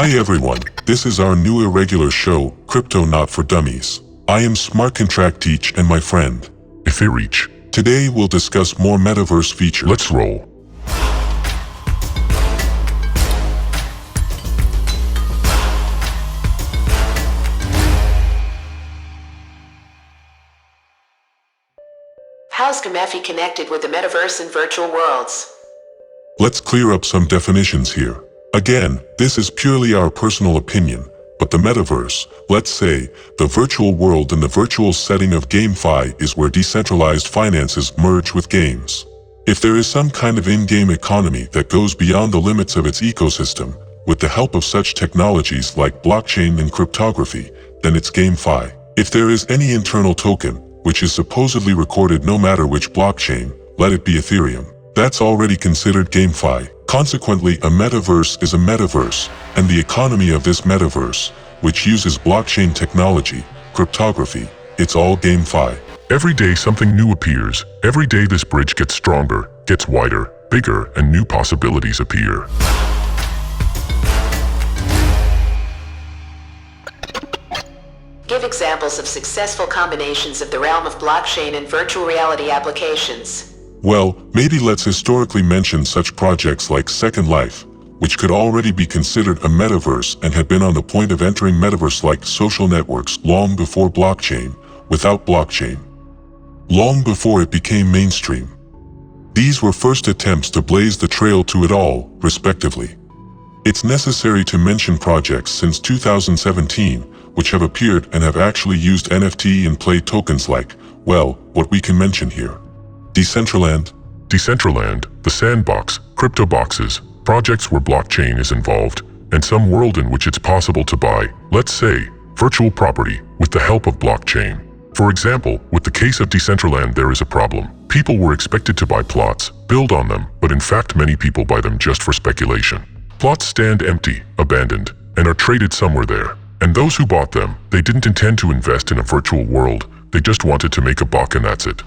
Hi everyone, this is our new irregular show, Crypto Not For Dummies. I am Smartcontract Teach and my friend, ethereum. Today we'll discuss more metaverse features. Let's roll. How's GameFi connected with the metaverse and virtual worlds? Let's clear up some definitions here. Again, this is purely our personal opinion, but the metaverse, let's say, the virtual world and the virtual setting of GameFi is where decentralized finances merge with games. If there is some kind of in-game economy that goes beyond the limits of its ecosystem, with the help of such technologies like blockchain and cryptography, then it's GameFi. If there is any internal token, which is supposedly recorded no matter which blockchain, let it be Ethereum, that's already considered GameFi. Consequently, a metaverse is a metaverse, and the economy of this metaverse, which uses blockchain technology, cryptography, it's all GameFi. Every day something new appears. Every day this bridge gets stronger, gets wider, bigger, and new possibilities appear. Give examples of successful combinations of the realm of blockchain and virtual reality applications. Well, maybe let's historically mention such projects like Second Life, which could already be considered a metaverse and had been on the point of entering metaverse-like social networks long before blockchain, without blockchain. Long before it became mainstream. These were first attempts to blaze the trail to it all, respectively. It's necessary to mention projects since 2017, which have appeared and have actually used NFT and play tokens like, well, what we can mention here. Decentraland, The Sandbox, Crypto Boxes, projects where blockchain is involved, and some world in which it's possible to buy, let's say, virtual property with the help of blockchain. For example, with the case of Decentraland there is a problem. People were expected to buy plots, build on them, but in fact many people buy them just for speculation. Plots stand empty, abandoned, and are traded somewhere there. And those who bought them, they didn't intend to invest in a virtual world, they just wanted to make a buck and that's it.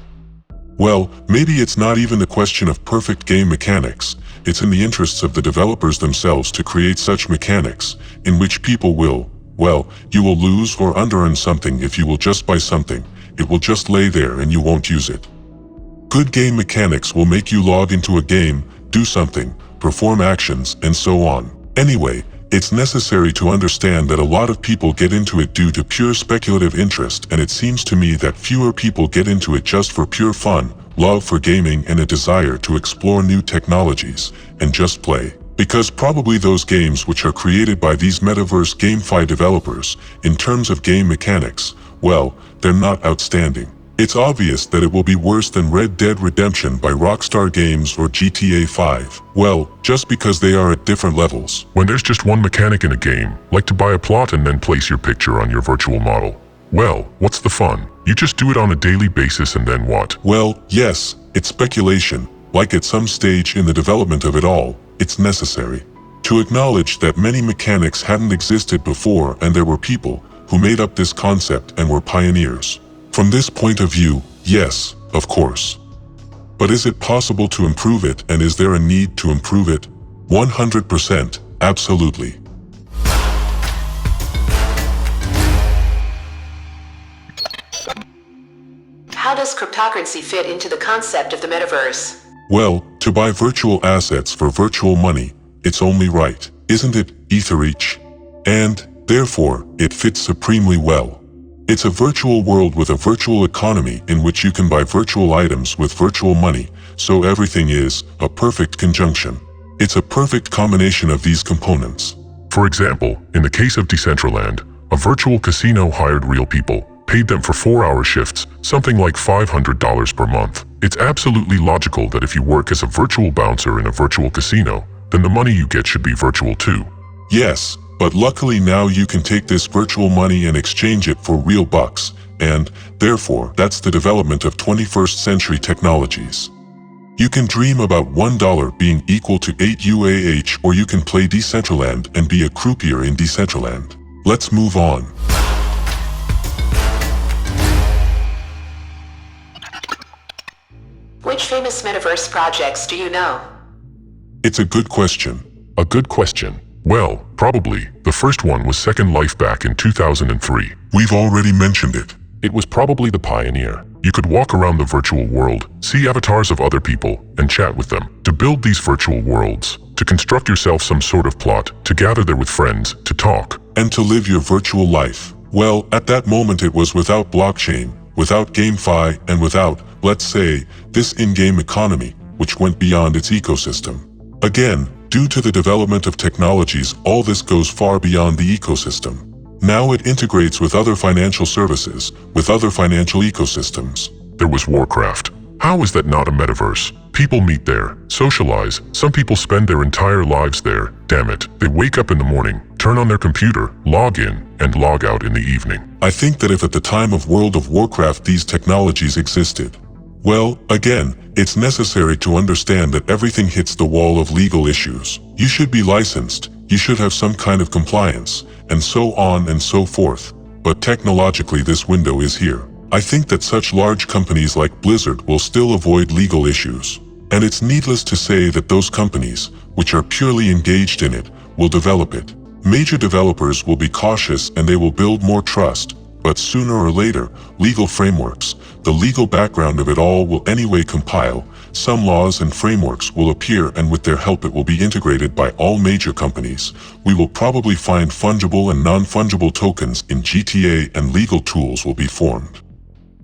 Well, maybe it's not even the question of perfect game mechanics, it's in the interests of the developers themselves to create such mechanics, in which people will, well, you will lose or under-earn something if you will just buy something, it will just lay there and you won't use it. Good game mechanics will make you log into a game, do something, perform actions, and so on. Anyway, it's necessary to understand that a lot of people get into it due to pure speculative interest, and it seems to me that fewer people get into it just for pure fun, love for gaming, and a desire to explore new technologies, and just play. Because probably those games which are created by these metaverse GameFi developers, in terms of game mechanics, well, they're not outstanding. It's obvious that it will be worse than Red Dead Redemption by Rockstar Games or GTA 5. Well, just because they are at different levels. When there's just one mechanic in a game, like to buy a plot and then place your picture on your virtual model. Well, what's the fun? You just do it on a daily basis and then what? Well, yes, it's speculation. Like at some stage in the development of it all, it's necessary to acknowledge that many mechanics hadn't existed before and there were people who made up this concept and were pioneers. From this point of view, yes, of course. But is it possible to improve it, and is there a need to improve it? 100%, absolutely. How does cryptocurrency fit into the concept of the metaverse? Well, to buy virtual assets for virtual money, it's only right, isn't it, ethereum? And, therefore, it fits supremely well. It's a virtual world with a virtual economy in which you can buy virtual items with virtual money, so everything is a perfect conjunction. It's a perfect combination of these components. For example, in the case of Decentraland, a virtual casino hired real people, paid them for 4-hour shifts, something like $500 per month. It's absolutely logical that if you work as a virtual bouncer in a virtual casino, then the money you get should be virtual too. Yes. But luckily now you can take this virtual money and exchange it for real bucks, and, therefore, that's the development of 21st century technologies. You can dream about $1 being equal to 8 UAH, or you can play Decentraland and be a croupier in Decentraland. Let's move on. Which famous metaverse projects do you know? It's a good question. A good question. Well, probably. The first one was Second Life back in 2003. We've already mentioned it. It was probably the pioneer. You could walk around the virtual world, see avatars of other people, and chat with them. To build these virtual worlds, to construct yourself some sort of plot, to gather there with friends, to talk. And to live your virtual life. Well, at that moment it was without blockchain, without GameFi, and without, let's say, this in-game economy, which went beyond its ecosystem. Again, due to the development of technologies, all this goes far beyond the ecosystem. Now it integrates with other financial services, with other financial ecosystems. There was Warcraft. How is that not a metaverse? People meet there, socialize, some people spend their entire lives there, damn it. They wake up in the morning, turn on their computer, log in, and log out in the evening. I think that if at the time of World of Warcraft these technologies existed, well, again, it's necessary to understand that everything hits the wall of legal issues. You should be licensed, you should have some kind of compliance, and so on and so forth. But technologically this window is here. I think that such large companies like Blizzard will still avoid legal issues. And it's needless to say that those companies, which are purely engaged in it, will develop it. Major developers will be cautious and they will build more trust, but sooner or later, legal frameworks, the legal background of it all will anyway compile, some laws and frameworks will appear and with their help it will be integrated by all major companies. We will probably find fungible and non-fungible tokens in GTA and legal tools will be formed.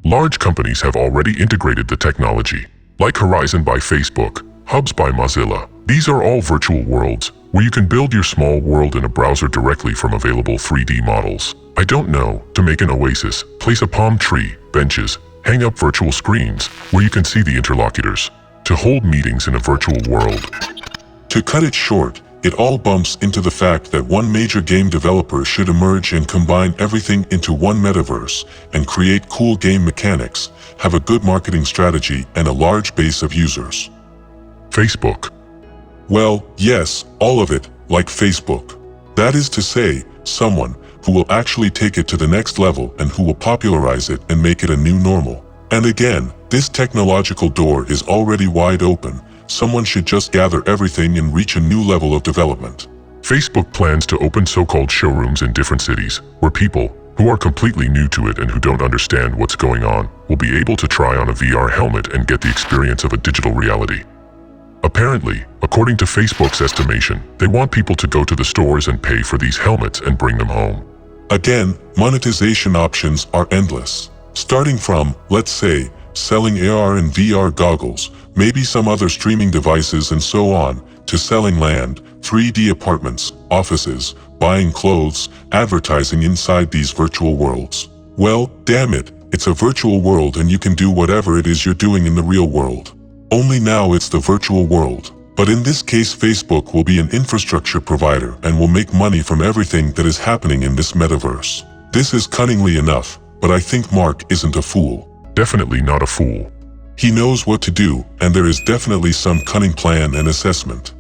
Large companies have already integrated the technology, like Horizon by Facebook, Hubs by Mozilla. These are all virtual worlds, where you can build your small world in a browser directly from available 3D models. I don't know, to make an oasis, place a palm tree, benches, hang up virtual screens, where you can see the interlocutors, to hold meetings in a virtual world. To cut it short, it all bumps into the fact that one major game developer should emerge and combine everything into one metaverse and create cool game mechanics, have a good marketing strategy and a large base of users. Facebook. Well, yes, all of it, like Facebook. That is to say, someone who will actually take it to the next level and who will popularize it and make it a new normal. And again, this technological door is already wide open. Someone should just gather everything and reach a new level of development. Facebook plans to open so-called showrooms in different cities, where people, who are completely new to it and who don't understand what's going on, will be able to try on a VR helmet and get the experience of a digital reality. Apparently, according to Facebook's estimation, they want people to go to the stores and pay for these helmets and bring them home. Again, monetization options are endless. Starting from, let's say, selling AR and VR goggles, maybe some other streaming devices and so on, to selling land, 3D apartments, offices, buying clothes, advertising inside these virtual worlds. Well, damn it, it's a virtual world and you can do whatever it is you're doing in the real world. Only now it's the virtual world. But in this case Facebook will be an infrastructure provider and will make money from everything that is happening in this metaverse. This is cunningly enough, but I think Mark isn't a fool. Definitely not a fool. He knows what to do, and there is definitely some cunning plan and assessment.